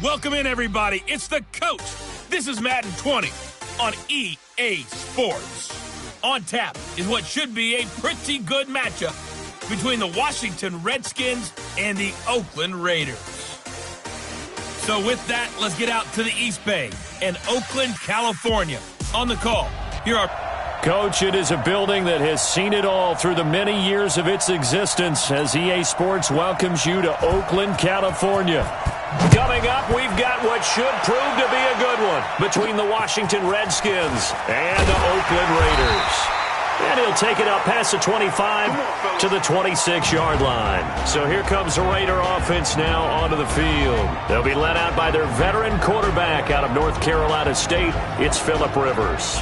Welcome in, everybody. It's the coach. This is Madden 20 on EA Sports. On tap is what should be a pretty good matchup between the Washington Redskins and the Oakland Raiders. So with that, let's get out to the East Bay and Oakland, California. On the call, here are... Coach, it is a building that has seen it all through the many years of its existence as EA Sports welcomes you to Oakland, California. Coming up, we've got what should prove to be a good one between the Washington Redskins and the Oakland Raiders. And he'll take it up past the 25 to the 26-yard line. So here comes the Raider offense now onto the field. They'll be led out by their veteran quarterback out of North Carolina State. It's Phillip Rivers.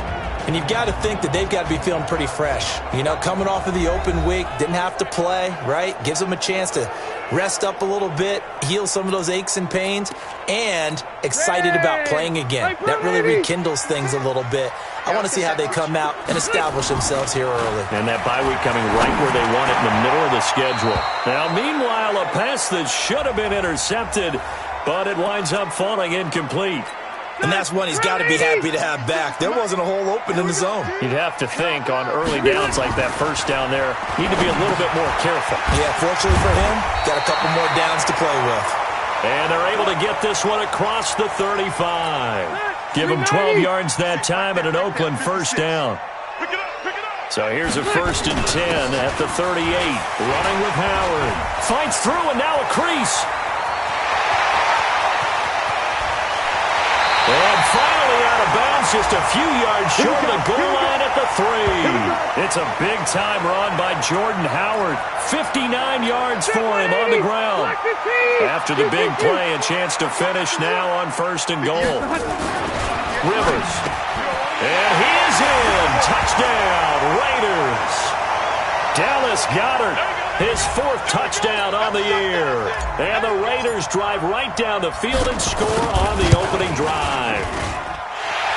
And you've got to think that they've got to be feeling pretty fresh. You know, coming off of the open week, didn't have to play, right? Gives them a chance to rest up a little bit, heal some of those aches and pains, and excited about playing again. That really rekindles things a little bit. I want to see how they come out and establish themselves here early. And that bye week coming right where they want it in the middle of the schedule. Now, meanwhile, a pass that should have been intercepted, but it winds up falling incomplete. And that's one he's got to be happy to have back. There wasn't a hole open in the zone. You'd have to think on early downs like that first down there, need to be a little bit more careful. Yeah, fortunately for him, got a couple more downs to play with. And they're able to get this one across the 35. Give him 12 yards that time and an Oakland first down. So here's a 1st and 10 at the 38. Running with Howard. Fights through and now a crease. And finally out of bounds, just a few yards short of the goal line at the 3. It's a big-time run by Jordan Howard. 59 yards for him on the ground. After the big play, a chance to finish now on 1st and goal. Rivers. And he is in. Touchdown, Raiders. Dallas Goedert, his 4th touchdown on the year. And the Raiders drive right down the field and score on the opening drive.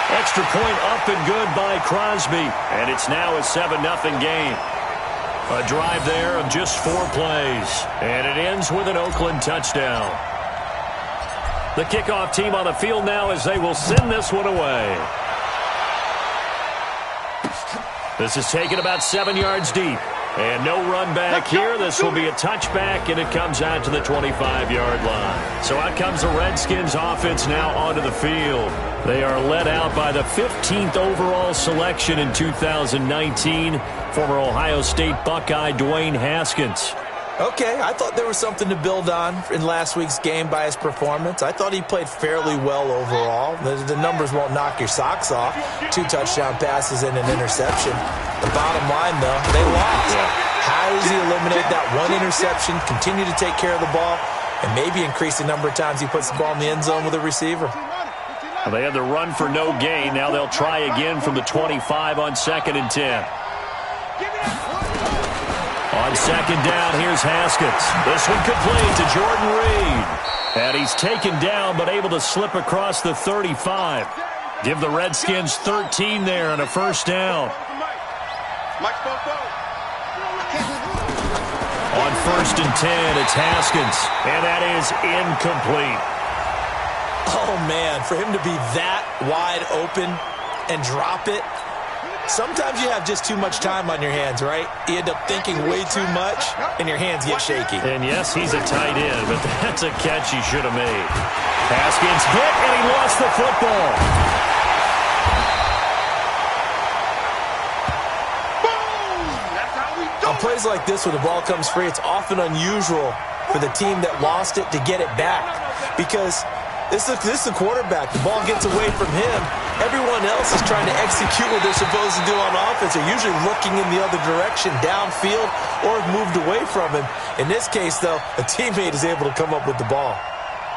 Extra point up and good by Crosby. And it's now a 7-0 game. A drive there of just 4 plays. And it ends with an Oakland touchdown. The kickoff team on the field now as they will send this one away. This is taken about 7 yards deep. And no run back here. This will be a touchback, and it comes out to the 25-yard line. So out comes the Redskins offense now onto the field. They are led out by the 15th overall selection in 2019, former Ohio State Buckeye Dwayne Haskins. Okay, I thought there was something to build on in last week's game by his performance. I thought he played fairly well overall. The numbers won't knock your socks off. 2 touchdown passes and an interception. The bottom line, though, they lost. Yeah. How does he eliminate that one interception, continue to take care of the ball, and maybe increase the number of times he puts the ball in the end zone with a receiver? Well, they had the run for no gain. Now they'll try again from the 25 on 2nd and 10. On 2nd down, here's Haskins. This one complete to Jordan Reed. And he's taken down but able to slip across the 35. Give the Redskins 13 there and a 1st down. On 1st and 10, it's Haskins. And that is incomplete. Oh, man, for him to be that wide open and drop it. Sometimes you have just too much time on your hands, right? You end up thinking way too much, and your hands get shaky. And yes, he's a tight end, but that's a catch he should have made. Haskins hit, and he lost the football. On plays like this, where the ball comes free, it's often unusual for the team that lost it to get it back. Because this is the quarterback. The ball gets away from him. Everyone else is trying to execute what they're supposed to do on offense. They're usually looking in the other direction, downfield, or have moved away from him. In this case, though, a teammate is able to come up with the ball.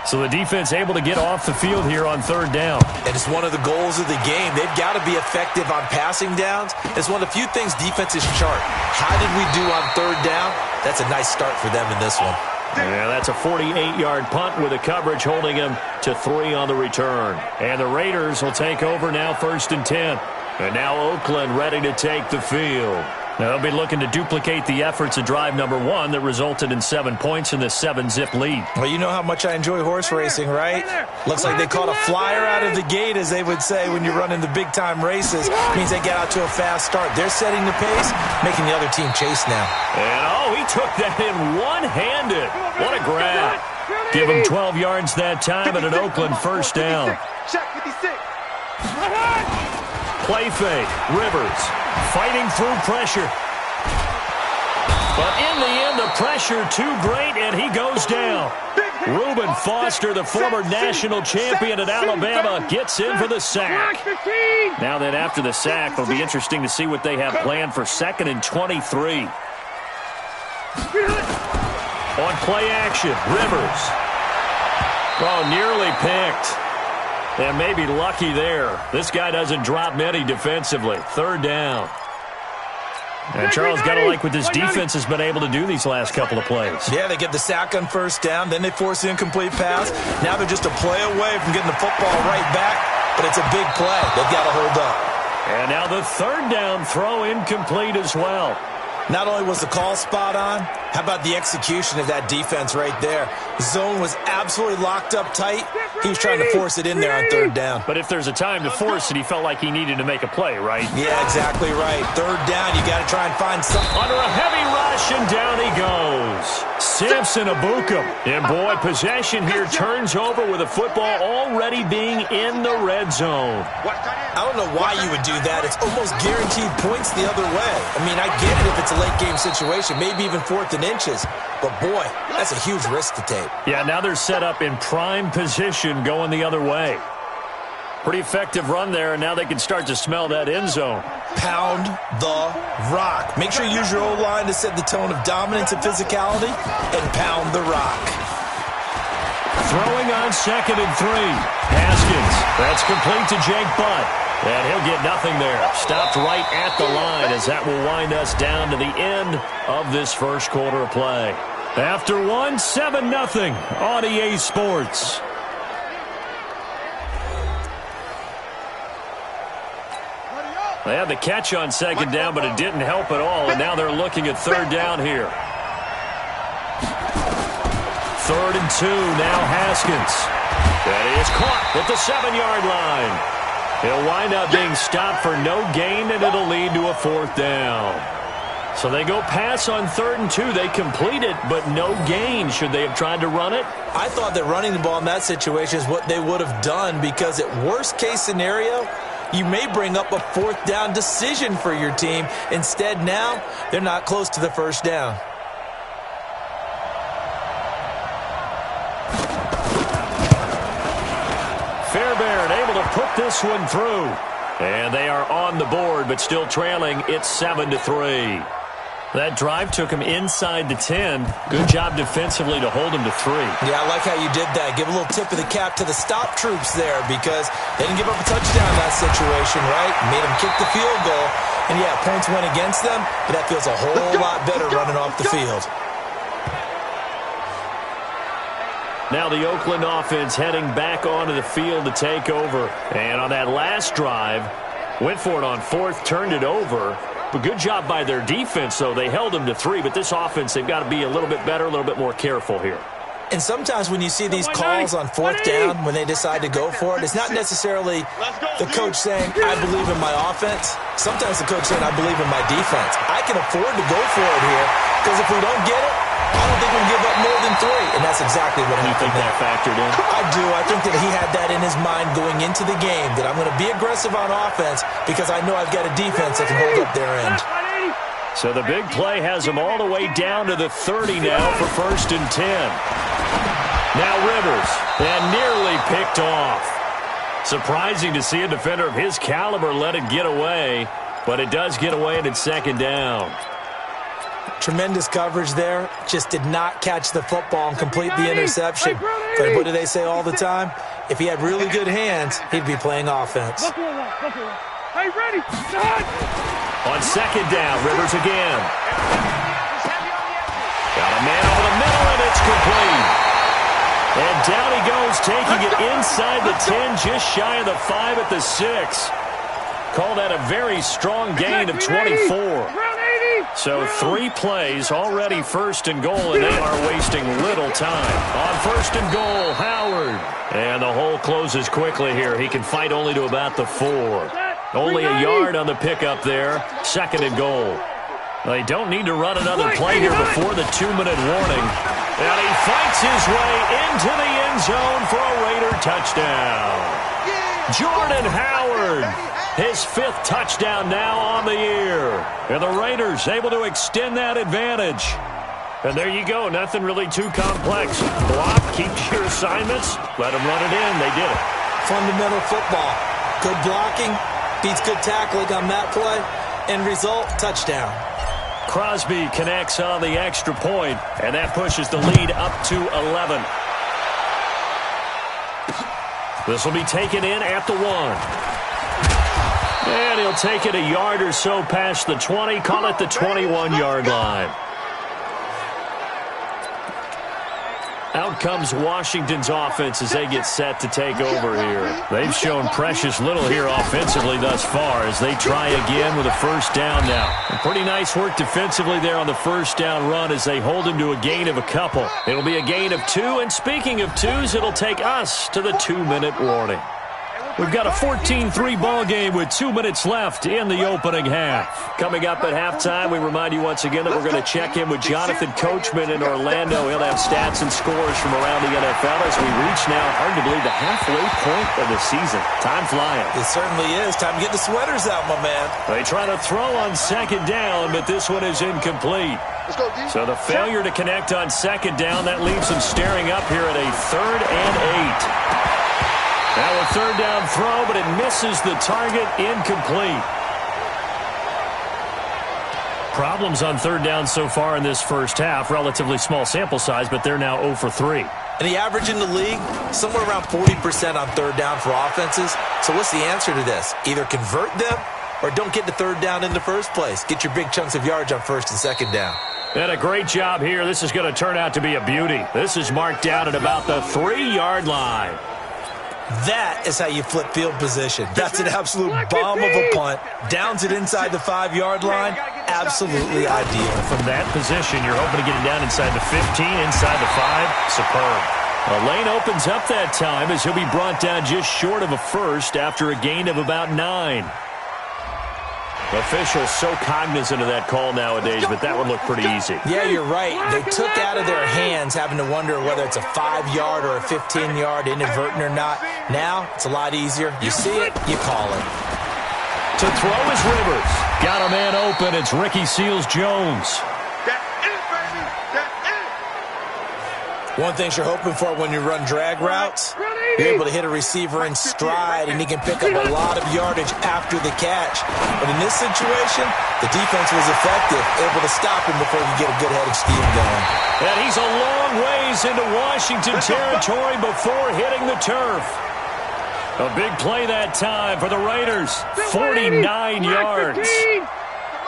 So the defense able to get off the field here on 3rd down. And it's one of the goals of the game. They've got to be effective on passing downs. It's one of the few things defenses chart. How did we do on 3rd down? That's a nice start for them in this one. Yeah, that's a 48-yard punt with the coverage holding him to 3 on the return. And the Raiders will take over now 1st and 10. And now Oakland ready to take the field. They'll be looking to duplicate the efforts of drive number 1 that resulted in 7 points in this 7-zip lead. Well, you know how much I enjoy horse racing, right? Looks like they caught a flyer out of the gate, as they would say when you're running the big-time races. Means they get out to a fast start. They're setting the pace, making the other team chase now. And, he took that in one-handed. What a grab. Give him 12 yards that time and an Oakland first down. Play fake. Rivers fighting through pressure. But in the end, the pressure too great, and he goes down. Reuben Foster, the former national champion at Alabama, gets in for the sack. Now then, after the sack, it'll be interesting to see what they have planned for 2nd and 23. On play action, Rivers. Oh, nearly picked. And maybe lucky there. This guy doesn't drop many defensively. 3rd down. And Charles, got to like what this defense has been able to do these last couple of plays. Yeah, they get the sack on 1st down, then they force the incomplete pass. Now they're just a play away from getting the football right back, but it's a big play. They've got to hold up. And now the 3rd down throw incomplete as well. Not only was the call spot on, how about the execution of that defense right there? Zone was absolutely locked up tight. He was trying to force it in there on 3rd down. But if there's a time to force it, he felt like he needed to make a play, right? Yeah, exactly right. 3rd down, you got to try and find something. Under a heavy rush, and down he goes. Samson Abukum. And boy, possession here turns over with a football already being in the red zone. I don't know why you would do that. It's almost guaranteed points the other way. I mean, I get it if it's a late game situation, maybe even 4th and inches. But boy, that's a huge risk to take. Yeah, now they're set up in prime position going the other way. Pretty effective run there, and now they can start to smell that end zone. Pound the rock. Make sure you use your O-line to set the tone of dominance and physicality, and pound the rock. Throwing on 2nd and 3. Haskins. That's complete to Jake Butt. And he'll get nothing there. Stopped right at the line, as that will wind us down to the end of this first quarter of play. After 1, 7-0 on EA Sports. They had the catch on 2nd down, but it didn't help at all, and now they're looking at 3rd down here. 3rd and 2, now Haskins. That is caught at the 7-yard line. He'll wind up being stopped for no gain, and it'll lead to a 4th down. So they go pass on 3rd and 2. They complete it, but no gain. Should they have tried to run it? I thought that running the ball in that situation is what they would have done, because at worst case scenario, you may bring up a 4th down decision for your team. Instead, now, they're not close to the 1st down. Fairbairn able to put this one through. And they are on the board, but still trailing. It's 7-3. That drive took him inside the 10. Good job defensively to hold him to 3. Yeah, I like how you did that. Give a little tip of the cap to the stop troops there, because they didn't give up a touchdown in that situation, right? Made them kick the field goal. And, yeah, points went against them, but that feels a whole lot better running off the field. Now the Oakland offense heading back onto the field to take over. And on that last drive, went for it on 4th, turned it over. But good job by their defense, though. They held them to 3, but this offense, they've got to be a little bit better, a little bit more careful here. And sometimes when you see these calls on 4th down, when they decide to go for it, it's not necessarily the coach saying, I believe in my offense. Sometimes the coach saying, I believe in my defense. I can afford to go for it here, because if we don't get it, I don't think we can give up more than 3. And that's exactly what happened. You think that factored in? I do. I think that he had that in his mind going into the game, that I'm going to be aggressive on offense because I know I've got a defense that can hold up their end. So the big play has him all the way down to the 30 now for 1st and 10. Now Rivers, and nearly picked off. Surprising to see a defender of his caliber let it get away, but it does get away and it's 2nd down. Tremendous coverage there. Just did not catch the football and complete the interception. But what do they say all the time? If he had really good hands, he'd be playing offense. Hey, ready? On 2nd down, Rivers again. Got a man over the middle, and it's complete. And down he goes, taking it inside the 10, just shy of the 5 at the 6. Call that a very strong gain of 24. So 3 plays, already first and goal, and they are wasting little time. On first and goal, Howard. And the hole closes quickly here. He can fight only to about the 4. Only a yard on the pickup there. Second and goal. They don't need to run another play here before the 2-minute warning. And he fights his way into the end zone for a Raider touchdown. Jordan Howard, his 5th touchdown now on the year. And the Raiders able to extend that advantage. And there you go, nothing really too complex. Block, keep your assignments, let them run it in. They did it. Fundamental football. Good blocking, beats good tackling on that play. End result, touchdown. Crosby connects on the extra point, and that pushes the lead up to 11. This will be taken in at the 1. And he'll take it a yard or so past the 20, call it the 21-yard line. Out comes Washington's offense as they get set to take over here. They've shown precious little here offensively thus far as they try again with a first down now. And pretty nice work defensively there on the first down run as they hold him to a gain of a couple. It'll be a gain of 2, and speaking of 2s, it'll take us to the 2-minute warning. We've got a 14-3 ball game with 2 minutes left in the opening half. Coming up at halftime, we remind you once again that we're going to check in with Jonathan Coachman in Orlando. He'll have stats and scores from around the NFL as we reach now, hard to believe, the halfway point of the season. Time flying. It certainly is. Time to get the sweaters out, my man. They try to throw on second down, but this one is incomplete. So the failure to connect on second down, that leaves them staring up here at a 3rd and 8. Now a third down throw, but it misses the target, incomplete. Problems on third down so far in this first half. Relatively small sample size, but they're now 0 for 3. And the average in the league, somewhere around 40% on third down for offenses. So what's the answer to this? Either convert them or don't get the third down in the first place. Get your big chunks of yards on first and second down. And a great job here. This is going to turn out to be a beauty. This is marked out at about the 3-yard line. That is how you flip field position. That's an absolute bomb of a punt. Downs it inside the 5-yard line. Absolutely ideal. From that position, you're hoping to get it down inside the 15, inside the 5. Superb. A lane opens up that time as he'll be brought down just short of a first after a gain of about 9. Officials so cognizant of that call nowadays, but that would look pretty easy. Yeah, you're right. They took out of their hands having to wonder whether it's a 5-yard or a 15-yard inadvertent or not. Now, it's a lot easier. You see it, you call it. To throw is Rivers. Got a man open. It's Ricky Seals-Jones. One thing you're hoping for when you run drag routes, you're able to hit a receiver in stride, and he can pick up a lot of yardage after the catch. But in this situation, the defense was effective, able to stop him before he get a good headed scheme going. And he's a long ways into Washington territory before hitting the turf. A big play that time for the Raiders, 49 yards.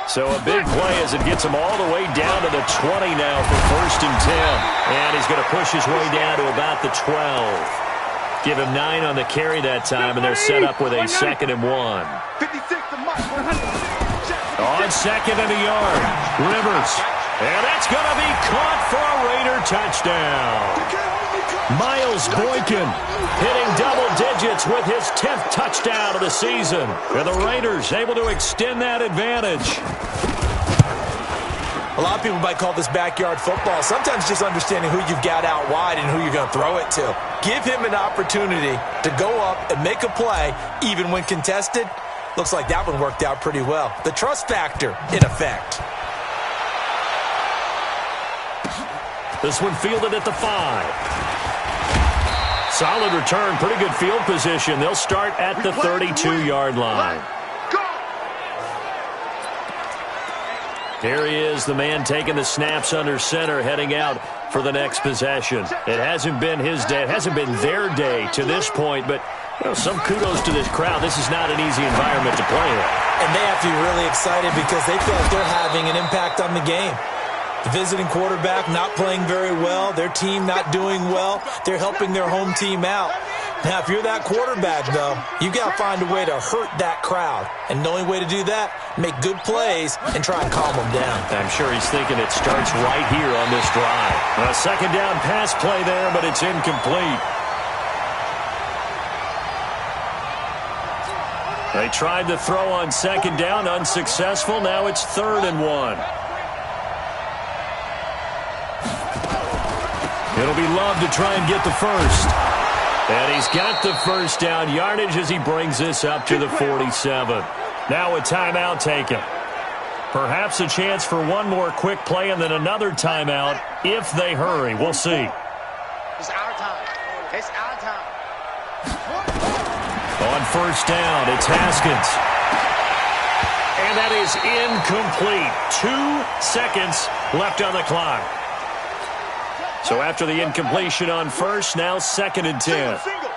So a big play as it gets him all the way down to the 20 now for first and 10. And he's going to push his way down to about the 12. Give him 9 on the carry that time, and they're set up with a 2nd and 1. On second and a yard, Rivers. And that's going to be caught for a Raider touchdown. Miles Boykin hitting double digits with his 10th touchdown of the season. And the Raiders able to extend that advantage. A lot of people might call this backyard football. Sometimes just understanding who you've got out wide and who you're going to throw it to. Give him an opportunity to go up and make a play, even when contested. Looks like that one worked out pretty well. The trust factor in effect. This one fielded at the 5. Solid return, pretty good field position. They'll start at the 32-yard line. Here he is, the man taking the snaps under center, heading out for the next possession. It hasn't been his day. It hasn't been their day to this point, but some kudos to this crowd. This is not an easy environment to play in. And they have to be really excited because they feel like they're having an impact on the game. The visiting quarterback not playing very well. Their team not doing well. They're helping their home team out. Now, if you're that quarterback, though, you got to find a way to hurt that crowd. And the only way to do that, make good plays and try and calm them down. I'm sure he's thinking it starts right here on this drive. A second down pass play there, but it's incomplete. They tried to throw on second down, unsuccessful. Now it's 3rd and 1. It'll be Love to try and get the first. And he's got the first down yardage as he brings this up to the 47. Now a timeout taken. Perhaps a chance for one more quick play and then another timeout if they hurry. We'll see. It's our time. It's our time. On first down, it's Haskins. And that is incomplete. 2 seconds left on the clock. So after the incompletion on first, now 2nd and 10. Single.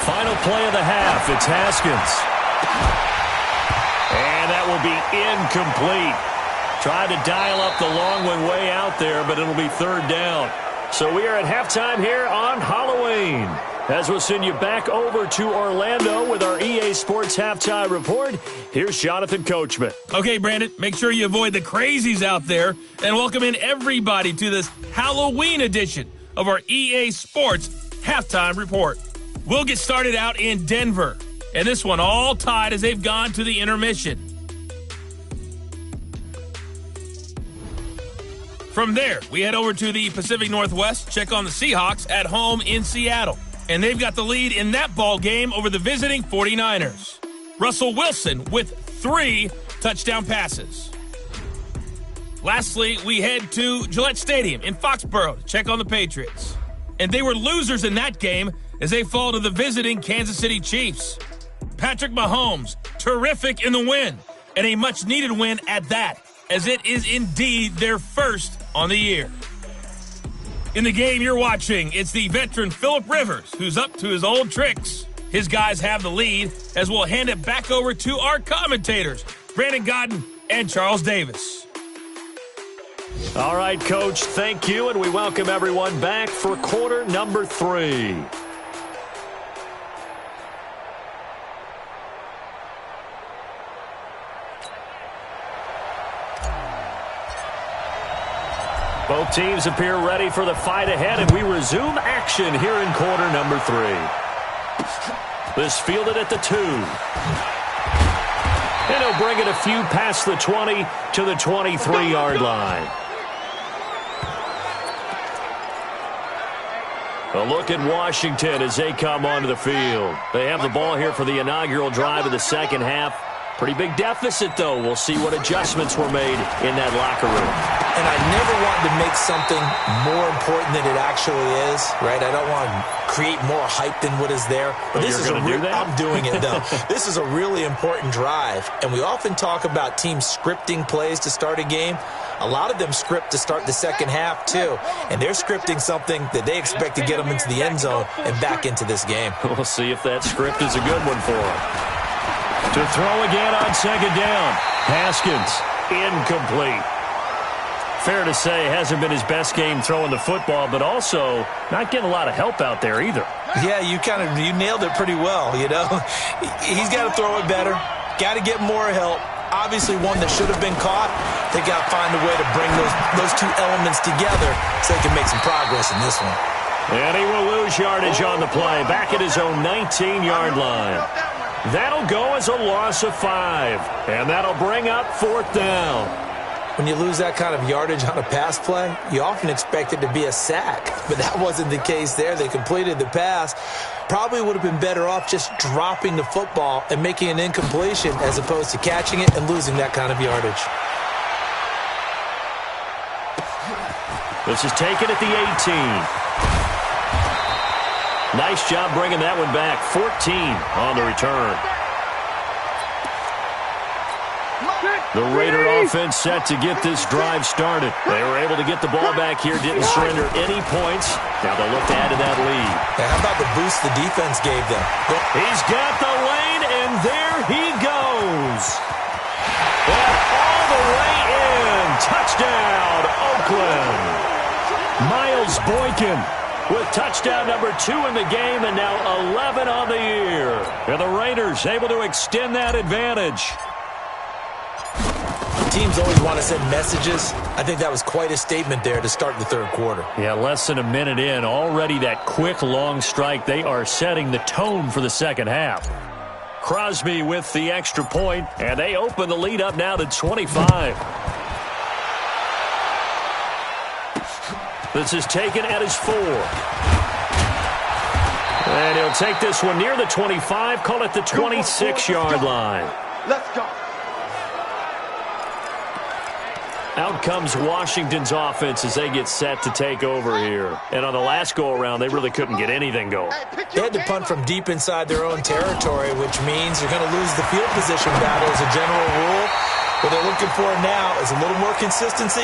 Final play of the half, it's Haskins. And that will be incomplete. Tried to dial up the long one way out there, but it'll be 3rd down. So we are at halftime here on Halloween. As we'll send you back over to Orlando with our EA Sports Halftime Report, here's Jonathan Coachman. Okay, Brandon, make sure you avoid the crazies out there and welcome in everybody to this Halloween edition of our EA Sports Halftime Report. We'll get started out in Denver, and this one all tied as they've gone to the intermission. From there, we head over to the Pacific Northwest, check on the Seahawks at home in Seattle. And they've got the lead in that ball game over the visiting 49ers. Russell Wilson with 3 touchdown passes. Lastly, we head to Gillette Stadium in Foxborough to check on the Patriots. And they were losers in that game as they fall to the visiting Kansas City Chiefs. Patrick Mahomes, terrific in the win, and a much-needed win at that, as it is indeed their first on the year. In the game you're watching, it's the veteran Phillip Rivers who's up to his old tricks. His guys have the lead as we'll hand it back over to our commentators, Brandon Godden and Charles Davis. All right, Coach, thank you, and we welcome everyone back for quarter number 3. Both teams appear ready for the fight ahead, and we resume action here in quarter number 3. This fielded at the 2. And he'll bring it a few past the 20 to the 23-yard line. A look at Washington as they come onto the field. They have the ball here for the inaugural drive of the second half. Pretty big deficit, though. We'll see what adjustments were made in that locker room. And I never want to make something more important than it actually is, right? I don't want to create more hype than what is there. But this is I'm doing it, though. This is a really important drive. And we often talk about teams scripting plays to start a game. A lot of them script to start the second half, too. And they're scripting something that they expect to get them into the end zone and back into this game. We'll see if that script is a good one for them. To throw again on second down. Haskins, incomplete. Fair to say, hasn't been his best game throwing the football, but also not getting a lot of help out there either. Yeah, you nailed it pretty well, you know. He's got to throw it better. Got to get more help. Obviously one that should have been caught. They got to find a way to bring those two elements together so they can make some progress in this one. And he will lose yardage on the play, back at his own 19-yard line. That'll go as a loss of 5, and that'll bring up 4th down. When you lose that kind of yardage on a pass play, you often expect it to be a sack, but that wasn't the case there. They completed the pass. Probably would have been better off just dropping the football and making an incompletion as opposed to catching it and losing that kind of yardage. This is taken at the 18. Nice job bringing that one back. 14 on the return. The Raider offense set to get this drive started. They were able to get the ball back here, didn't surrender any points. Now they'll look to add to that lead. How about the boost the defense gave them? He's got the lane, and there he goes. And all the way in. Touchdown, Oakland. Miles is Boykin with touchdown number 2 in the game and now 11 on the year. And the Raiders able to extend that advantage. Teams always want to send messages. I think that was quite a statement there to start the third quarter. Yeah, less than a minute in. Already that quick, long strike. They are setting the tone for the second half. Crosby with the extra point, and they open the lead up now to 25. This is taken at his 4. And he'll take this one near the 25, call it the 26-yard line. Let's go. Out comes Washington's offense as they get set to take over here. And on the last go-around, they really couldn't get anything going. They had to punt from deep inside their own territory, which means you're going to lose the field position battle as a general rule. What they're looking for now is a little more consistency,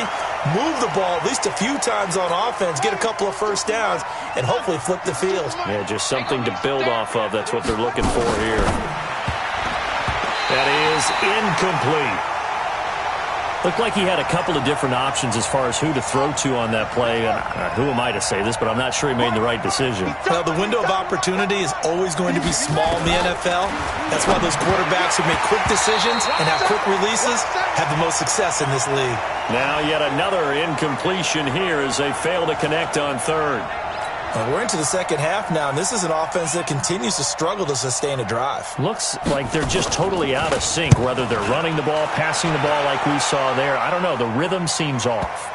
move the ball at least a few times on offense, get a couple of first downs, and hopefully flip the field. Yeah, just something to build off of. That's what they're looking for here. That is incomplete. Looked like he had a couple of different options as far as who to throw to on that play. And who am I to say this, but I'm not sure he made the right decision. Well, the window of opportunity is always going to be small in the NFL. That's why those quarterbacks who make quick decisions and have quick releases have the most success in this league. Now yet another incompletion here as they fail to connect on third. We're into the second half now, and this is an offense that continues to struggle to sustain a drive. Looks like they're just totally out of sync, whether they're running the ball, passing the ball like we saw there. I don't know. The rhythm seems off.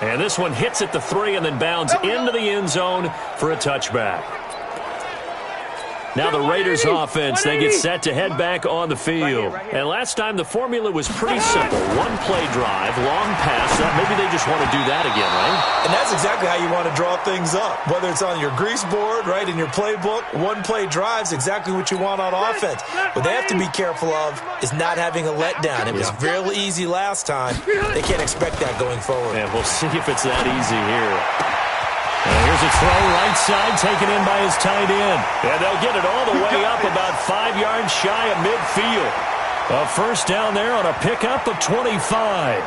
And this one hits at the 3 and then bounds into the end zone for a touchback. Now the Raiders offense, they get set to head back on the field. And last time the formula was pretty simple. One play drive, long pass. Maybe they just want to do that again, right? And that's exactly how you want to draw things up. Whether it's on your grease board, right, in your playbook, one play drive's exactly what you want on offense. What they have to be careful of is not having a letdown. It was real easy last time. They can't expect that going forward. And we'll see if it's that easy here. And here's a throw right side taken in by his tight end. And they'll get it all the way up about 5 yards shy of midfield. A first down there on a pickup of 25.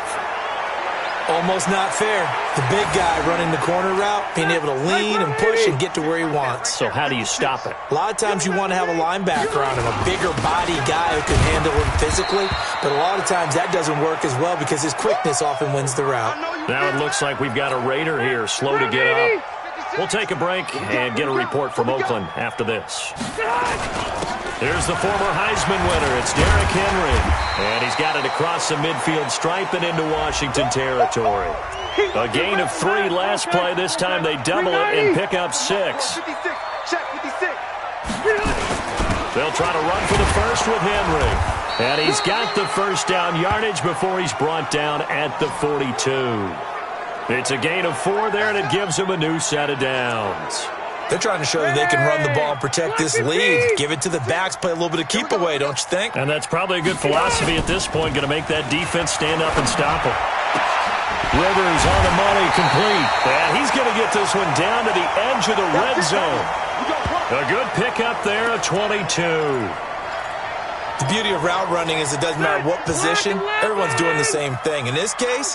Almost not fair. The big guy running the corner route, being able to lean and push and get to where he wants. So how do you stop it? A lot of times you want to have a linebacker on him, a bigger body guy who can handle him physically. But a lot of times that doesn't work as well because his quickness often wins the route. Now it looks like we've got a Raider here, slow to get up. We'll take a break and get a report from Oakland after this. Here's the former Heisman winner. It's Derrick Henry. And he's got it across the midfield stripe and into Washington territory. A gain of 3 last play. This time they double it and pick up 6. They'll try to run for the first with Henry. And he's got the first down yardage before he's brought down at the 42. It's a gain of 4 there, and it gives him a new set of downs. They're trying to show that they can run the ball and protect this lead. Give it to the backs, play a little bit of keep away, don't you think? And that's probably a good philosophy at this point, going to make that defense stand up and stop him. Rivers on the money, complete. And he's going to get this one down to the edge of the red zone. A good pickup there, a 22. The beauty of route running is it doesn't matter what position, everyone's doing the same thing. In this case,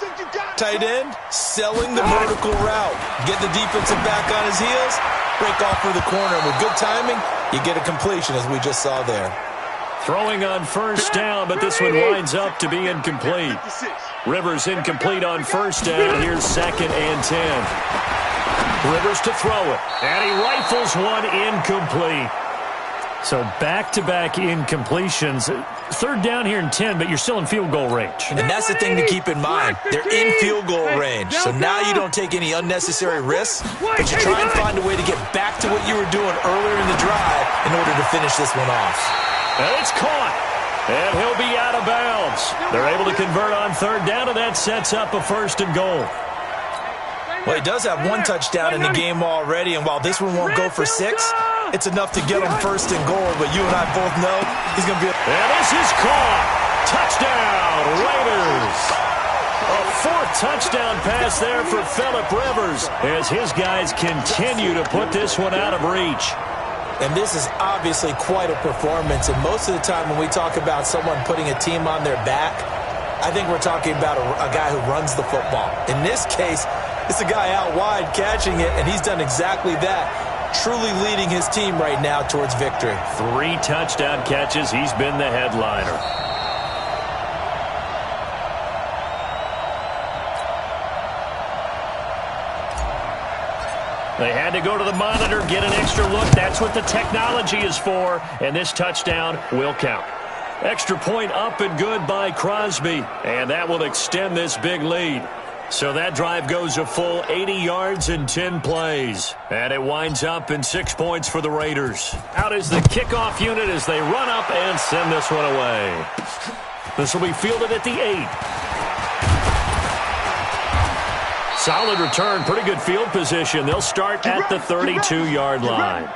tight end, selling the vertical route. Get the defensive back on his heels, break off for the corner. And with good timing, you get a completion as we just saw there. Throwing on first down, but this one winds up to be incomplete. Rivers incomplete on first down. Here's 2nd and 10. Rivers to throw it, and he rifles one incomplete. So back-to-back incompletions. 3rd down here and 10, but you're still in field goal range. And that's the thing to keep in mind. They're in field goal range. So now you don't take any unnecessary risks, but you try and find a way to get back to what you were doing earlier in the drive in order to finish this one off. And it's caught. And he'll be out of bounds. They're able to convert on 3rd down, and that sets up a 1st and goal. Well, he does have 1 touchdown in the game already, and while this one won't go for 6, it's enough to get him 1st and goal. But you and I both know he's going to be... And this is caught. Touchdown, Raiders. A 4th touchdown pass there for Phillip Rivers as his guys continue to put this one out of reach. And this is obviously quite a performance. And most of the time when we talk about someone putting a team on their back, I think we're talking about a guy who runs the football. In this case, it's a guy out wide catching it, and he's done exactly that, truly leading his team right now towards victory. 3 touchdown catches. He's been the headliner. They had to go to the monitor, get an extra look. That's what the technology is for, and this touchdown will count. Extra point up and good by Crosby, and that will extend this big lead. So that drive goes a full 80 yards in 10 plays, and it winds up in 6 points for the Raiders. Out is the kickoff unit as they run up and send this one away. This will be fielded at the 8. Solid return, pretty good field position. They'll start at the 32-yard line.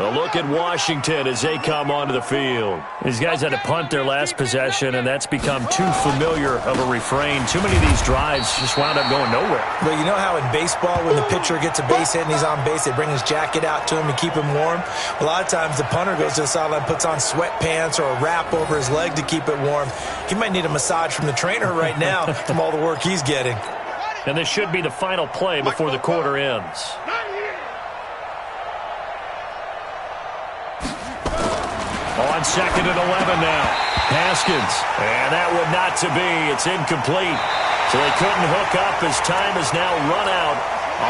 A look at Washington as they come onto the field. These guys had to punt their last possession, and that's become too familiar of a refrain. Too many of these drives just wound up going nowhere. Well, you know how in baseball, when the pitcher gets a base hit and he's on base, they bring his jacket out to him to keep him warm? A lot of times the punter goes to the sideline, puts on sweatpants or a wrap over his leg to keep it warm. He might need a massage from the trainer right now from all the work he's getting. And this should be the final play before the quarter ends. On 2nd and 11 now. Haskins. And that one not to be. It's incomplete. So they couldn't hook up as time has now run out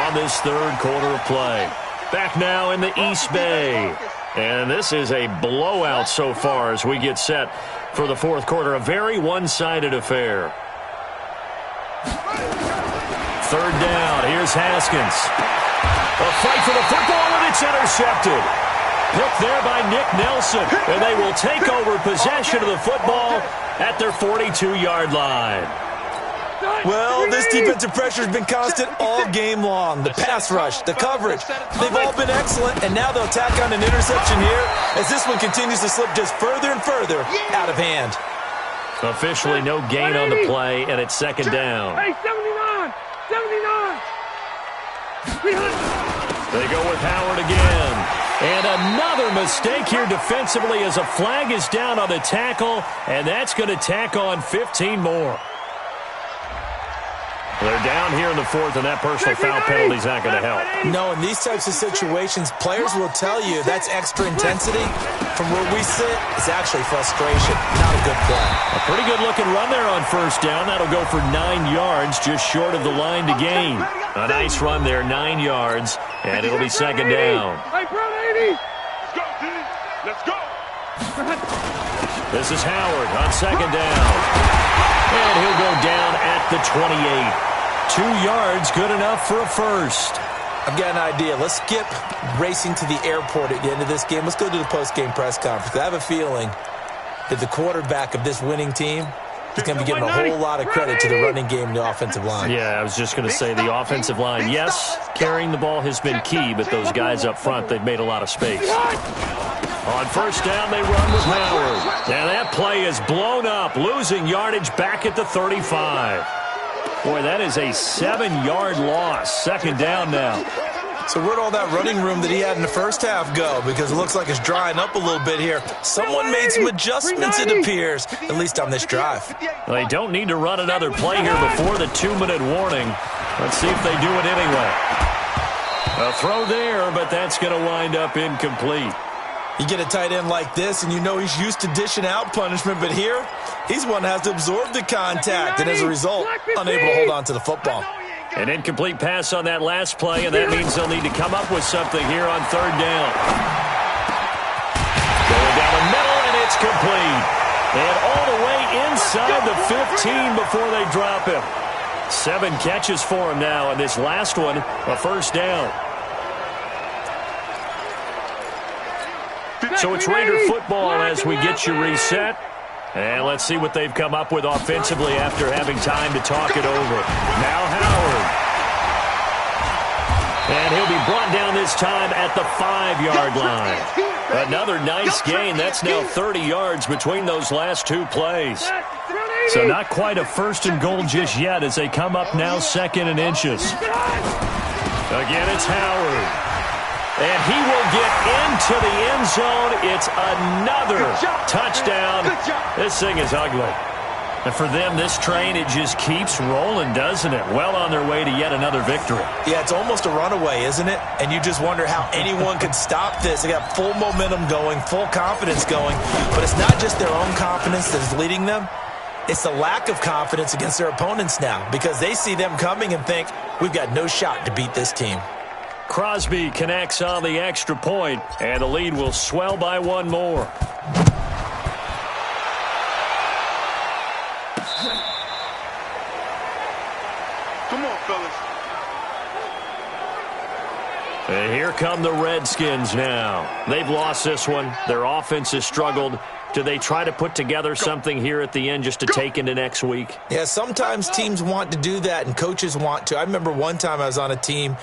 on this third quarter of play. Back now in the East Bay. And this is a blowout so far as we get set for the fourth quarter. A very one-sided affair. Third down. Here's Haskins. A fight for the football, and it's intercepted. Picked there by Nick Nelson, and they will take over possession of the football at their 42-yard line. Well, this defensive pressure has been constant all game long. The pass rush, the coverage, they've all been excellent, and now they'll tack on an interception here as this one continues to slip just further and further out of hand. Officially no gain on the play, and it's 2nd down. Hey, 79! 79! They go with Howard again. And another mistake here defensively as a flag is down on the tackle, and that's going to tack on 15 more. They're down here in the fourth, and that personal foul penalty is not going to help. No, in these types of situations, players will tell you that's extra intensity. From where we sit, it's actually frustration. Not a good play. A pretty good-looking run there on first down. That'll go for 9 yards, just short of the line to gain. A nice run there, 9 yards, and it'll be 2nd down. Hey, front 80! Let's go! This is Howard on 2nd down. And he'll go down at the 28. 2 yards, good enough for a first. I've got an idea. Let's skip racing to the airport at the end of this game. Let's go to the post-game press conference. I have a feeling that the quarterback of this winning team is going to be getting a whole lot of credit to the running game and the offensive line. Yeah, I was just going to say the offensive line. Yes, carrying the ball has been key, but those guys up front, they've made a lot of space. On first down, they run with Howard. And that play is blown up, losing yardage back at the 35. Boy, that is a 7-yard loss. 2nd down now. So where'd all that running room that he had in the first half go? Because it looks like it's drying up a little bit here. Someone made some adjustments, it appears, at least on this drive. They don't need to run another play here before the 2-minute warning. Let's see if they do it anyway. A throw there, but that's going to wind up incomplete. You get a tight end like this, and you know he's used to dishing out punishment, but here, he's one that has to absorb the contact, and as a result, unable to hold on to the football. An incomplete pass on that last play, and that means they'll need to come up with something here on 3rd down. Going down the middle, and it's complete. And all the way inside the 15 before they drop him. 7 catches for him now, and this last one, a first down. So it's Raider football as we get you reset. And let's see what they've come up with offensively after having time to talk it over. Now Howard. And he'll be brought down this time at the 5-yard line. Another nice gain. That's now 30 yards between those last 2 plays. So not quite a 1st and goal just yet as they come up now 2nd and inches. Again, it's Howard. And he will get into the end zone. It's another touchdown. This thing is ugly. And for them, this train, it just keeps rolling, doesn't it? Well on their way to yet another victory. Yeah, it's almost a runaway, isn't it? And you just wonder how anyone could stop this. They got full momentum going, full confidence going. But it's not just their own confidence that's leading them. It's the lack of confidence against their opponents now because they see them coming and think, we've got no shot to beat this team. Crosby connects on the extra point, and the lead will swell by one more. Come on, fellas. And here come the Redskins now. They've lost this one. Their offense has struggled. Do they try to put together something here at the end just to take into next week? Yeah, sometimes teams want to do that and coaches want to. I remember one time I was on a team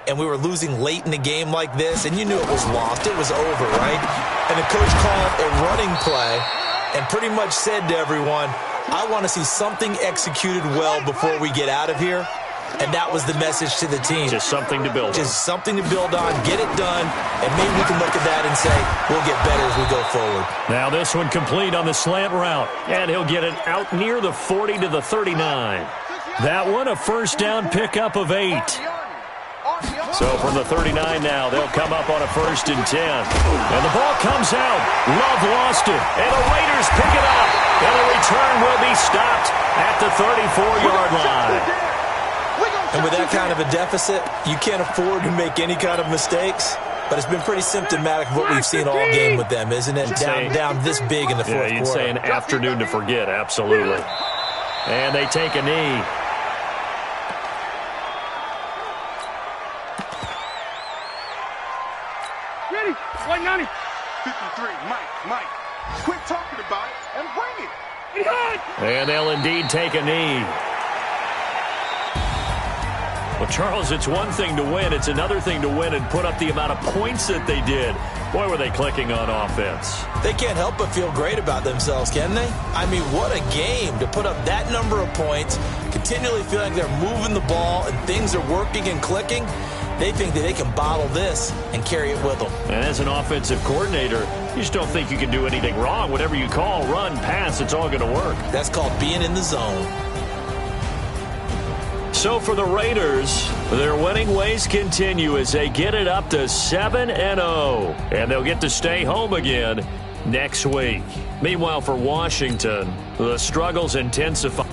and we were losing late in the game like this, and you knew it was lost. It was over, right? And the coach called a running play and pretty much said to everyone, I want to see something executed well before we get out of here. And that was the message to the team. Just something to build on. Just something to build on, get it done, and maybe we can look at that and say, we'll get better as we go forward. Now this one complete on the slant route, and he'll get it out near the 40 to the 39. That one a first down pickup of 8. So from the 39 now, they'll come up on a 1st and 10. And the ball comes out. Love lost it, and the Raiders pick it up. And the return will be stopped at the 34-yard line. And with that kind of a deficit, you can't afford to make any kind of mistakes. But it's been pretty symptomatic of what we've seen all game with them, isn't it? Down this big in the fourth quarter. You'd say an afternoon to forget, absolutely. And they take a knee. Ready? White 90. 53, Mike. Quit talking about it and bring it. And they'll indeed take a knee. Well, Charles, it's one thing to win. It's another thing to win and put up the amount of points that they did. Boy, were they clicking on offense. They can't help but feel great about themselves, can they? I mean, what a game to put up that number of points, continually feeling like they're moving the ball and things are working and clicking. They think that they can bottle this and carry it with them. And as an offensive coordinator, you just don't think you can do anything wrong. Whatever you call, run, pass, it's all going to work. That's called being in the zone. So for the Raiders, their winning ways continue as they get it up to 7-0. And they'll get to stay home again next week. Meanwhile, for Washington, the struggles intensify.